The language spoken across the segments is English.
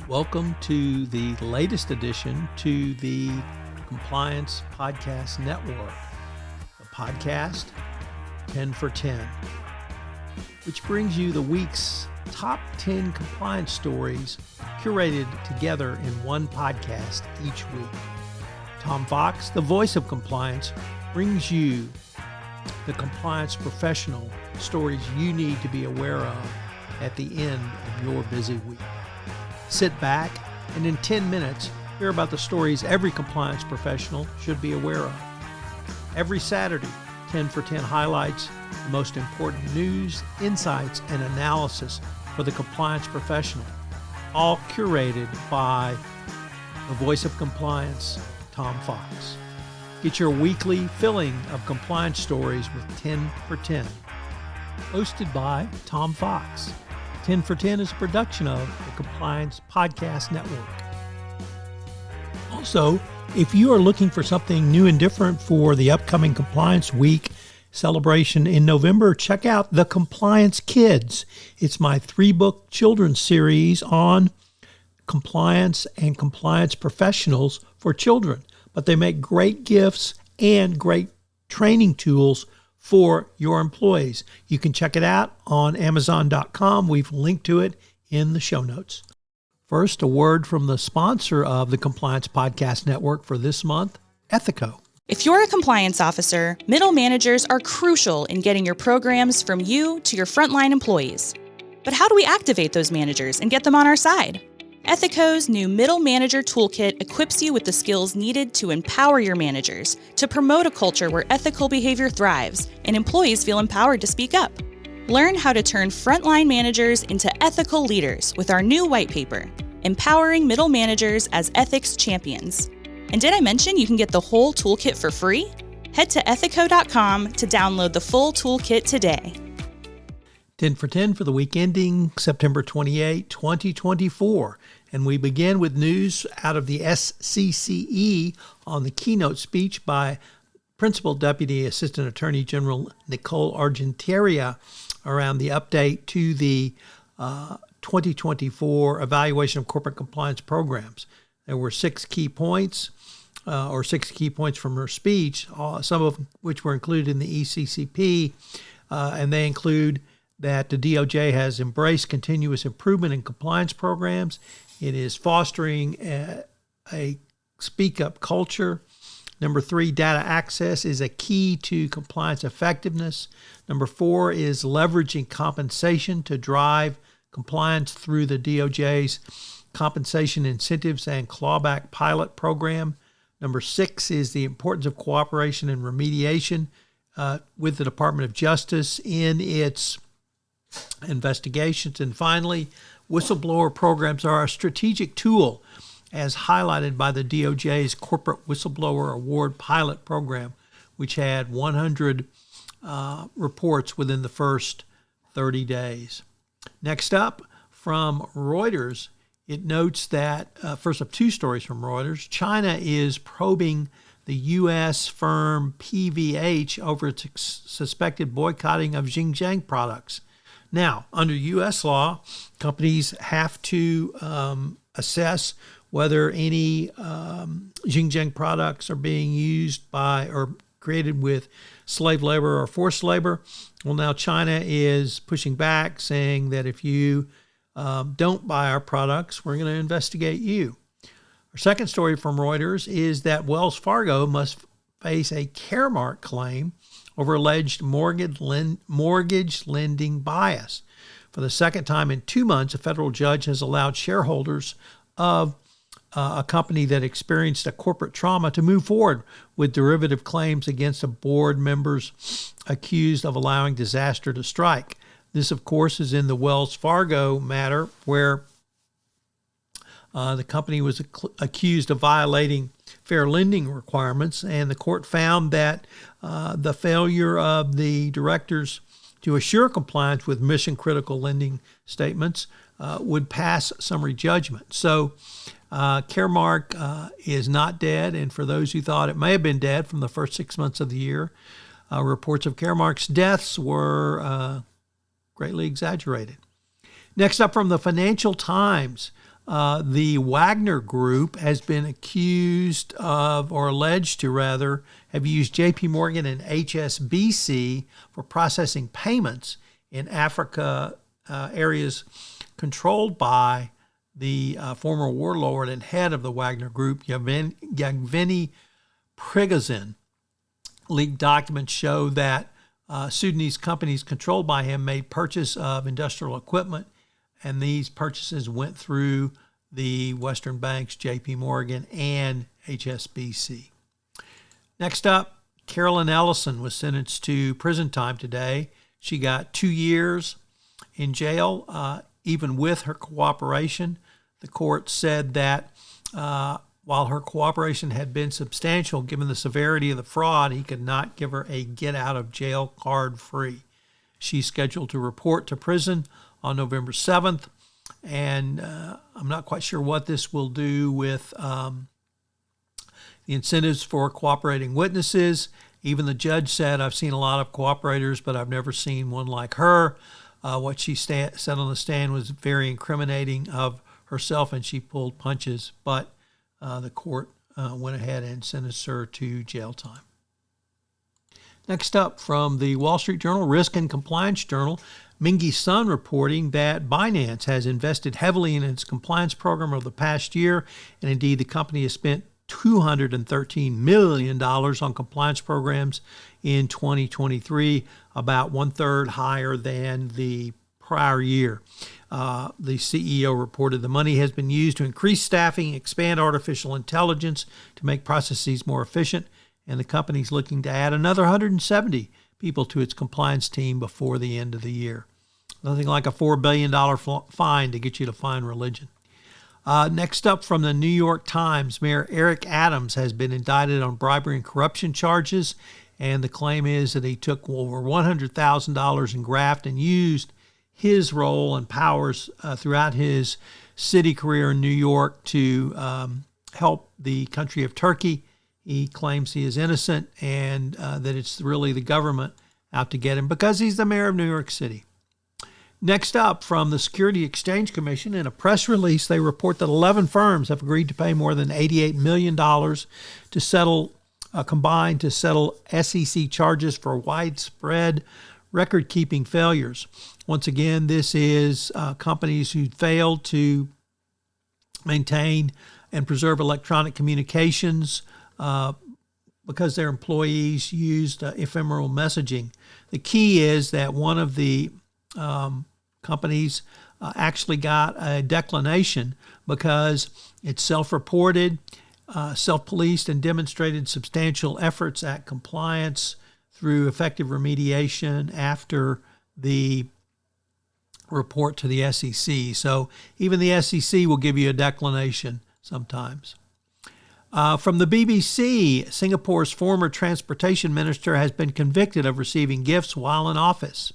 Welcome to the latest addition to the Compliance Podcast Network, the podcast 10 for 10, which brings you the week's top 10 compliance stories curated together in one podcast each week. Tom Fox, the voice of compliance, brings you the compliance professional stories you need to be aware of at the end of your busy week. Sit back and in 10 minutes, hear about the stories every compliance professional should be aware of. Every Saturday, 10 for 10 highlights the most important news, insights, and analysis for the compliance professional, all curated by the voice of compliance, Tom Fox. Get your weekly filling of compliance stories with 10 for 10. Hosted by Tom Fox. 10 for 10 is a production of the Compliance Podcast Network. Also, if you are looking for something new and different for the upcoming Compliance Week celebration in November, check out The Compliance Kids. It's my 3-book children's series on compliance and compliance professionals for children. But they make great gifts and great training tools for your employees. You can check it out on Amazon.com. We've linked to it in the show notes. First, a word from the sponsor of the Compliance Podcast Network for this month, Ethico. If you're a compliance officer, middle managers are crucial in getting your programs from you to your frontline employees. But how do we activate those managers and get them on our side? Ethico's new Middle Manager Toolkit equips you with the skills needed to empower your managers, to promote a culture where ethical behavior thrives and employees feel empowered to speak up. Learn how to turn frontline managers into ethical leaders with our new white paper, Empowering Middle Managers as Ethics Champions. And did I mention you can get the whole toolkit for free? Head to ethico.com to download the full toolkit today. 10 for 10 for the week ending September 28, 2024. And we begin with news out of the SCCE on the keynote speech by Principal Deputy Assistant Attorney General Nicole Argentiera around the update to the 2024 evaluation of corporate compliance programs. There were 6 key points, from her speech, some of which were included in the ECCP, and they include that the DOJ has embraced continuous improvement in compliance programs. It is fostering a speak-up culture. Number 3, data access is a key to compliance effectiveness. Number 4 is leveraging compensation to drive compliance through the DOJ's compensation incentives and clawback pilot program. Number 6 is the importance of cooperation and remediation with the Department of Justice in its investigations. And finally, whistleblower programs are a strategic tool as highlighted by the DOJ's Corporate Whistleblower Award Pilot Program, which had 100 reports within the first 30 days. Next up, from Reuters, it notes that, first of 2 stories from Reuters, China is probing the U.S. firm PVH over its suspected boycotting of Xinjiang products. Now, under U.S. law, companies have to assess whether any Xinjiang products are being used by or created with slave labor or forced labor. Well, now China is pushing back, saying that if you don't buy our products, we're going to investigate you. Our second story from Reuters is that Wells Fargo must face a Caremark claim over alleged mortgage lending bias. For the second time in 2 months, a federal judge has allowed shareholders of a company that experienced a corporate trauma to move forward with derivative claims against the board members accused of allowing disaster to strike. This, of course, is in the Wells Fargo matter where the company was accused of violating fair lending requirements, and the court found that the failure of the directors to assure compliance with mission-critical lending statements would pass summary judgment. So Caremark is not dead, and for those who thought it may have been dead from the first 6 months of the year, reports of Caremark's deaths were greatly exaggerated. Next up from the Financial Times, The Wagner Group has been accused of, or alleged to rather, have used JP Morgan and HSBC for processing payments in Africa areas controlled by the former warlord and head of the Wagner Group, Yevgeny Prigozhin. Leaked documents show that Sudanese companies controlled by him made purchase of industrial equipment, and these purchases went through the Western banks, JP Morgan and HSBC. Next up, Carolyn Ellison was sentenced to prison time today. She got 2 years in jail, even with her cooperation. The court said that while her cooperation had been substantial, given the severity of the fraud, he could not give her a get-out-of-jail card free. She's scheduled to report to prison on November 7th, and I'm not quite sure what this will do with the incentives for cooperating witnesses. Even the judge said, I've seen a lot of cooperators, but I've never seen one like her. What she said on the stand was very incriminating of herself, and she pulled punches, but the court went ahead and sentenced her to jail time. Next up, from the Wall Street Journal, Risk and Compliance Journal, Mingy Sun reporting that Binance has invested heavily in its compliance program over the past year, and indeed the company has spent $213 million on compliance programs in 2023, about one-third higher than the prior year. The CEO reported the money has been used to increase staffing, expand artificial intelligence to make processes more efficient, and the company is looking to add another 170 people to its compliance team before the end of the year. Nothing like a $4 billion fine to get you to find religion. Next up, from the New York Times, Mayor Eric Adams has been indicted on bribery and corruption charges, and the claim is that he took over $100,000 in graft and used his role and powers throughout his city career in New York to help the country of Turkey. He claims he is innocent and that it's really the government out to get him because he's the mayor of New York City. Next up, from the Security Exchange Commission, in a press release, they report that 11 firms have agreed to pay more than $88 million to settle, combined to settle SEC charges for widespread record-keeping failures. Once again, this is companies who failed to maintain and preserve electronic communications because their employees used ephemeral messaging. The key is that one of the companies actually got a declination because it self-reported, self-policed, and demonstrated substantial efforts at compliance through effective remediation after the report to the SEC. So even the SEC will give you a declination sometimes. From the BBC, Singapore's former transportation minister has been convicted of receiving gifts while in office.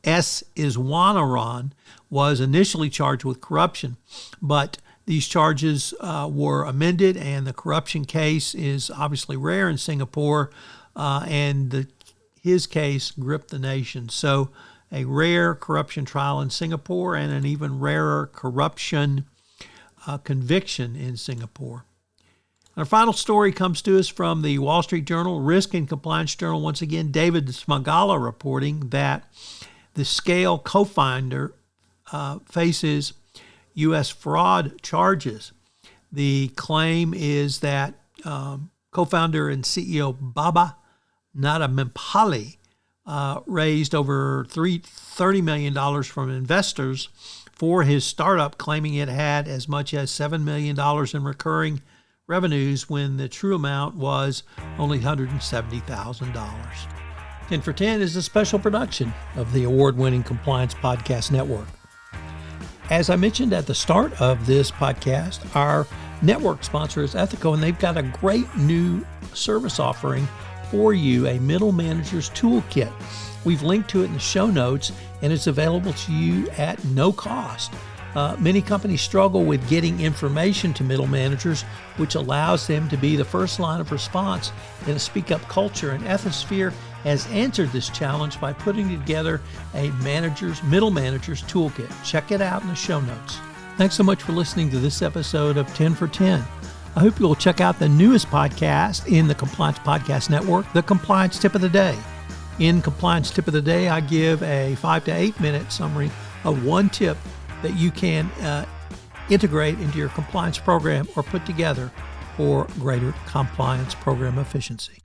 S. Iswanaran was initially charged with corruption, but these charges were amended, and the corruption case is obviously rare in Singapore, and his case gripped the nation. So a rare corruption trial in Singapore and an even rarer corruption conviction in Singapore. Our final story comes to us from the Wall Street Journal, Risk and Compliance Journal. Once again, David Smagala reporting that the Scale co-founder faces U.S. fraud charges. The claim is that co-founder and CEO Baba Nadamimpali raised over $30 million from investors for his startup, claiming it had as much as $7 million in recurring revenues when the true amount was only $170,000. 10 for 10 is a special production of the award-winning Compliance Podcast Network. As I mentioned at the start of this podcast, our network sponsor is Ethico, and they've got a great new service offering for you, a Middle Manager's Toolkit. We've linked to it in the show notes, and it's available to you at no cost. Many companies struggle with getting information to middle managers, which allows them to be the first line of response in a speak-up culture, and Ethisphere has answered this challenge by putting together a middle manager's toolkit. Check it out in the show notes. Thanks so much for listening to this episode of 10 for 10. I hope you'll check out the newest podcast in the Compliance Podcast Network, the Compliance Tip of the Day. In Compliance Tip of the Day, I give a 5 to 8 minute summary of one tip that you can integrate into your compliance program or put together for greater compliance program efficiency.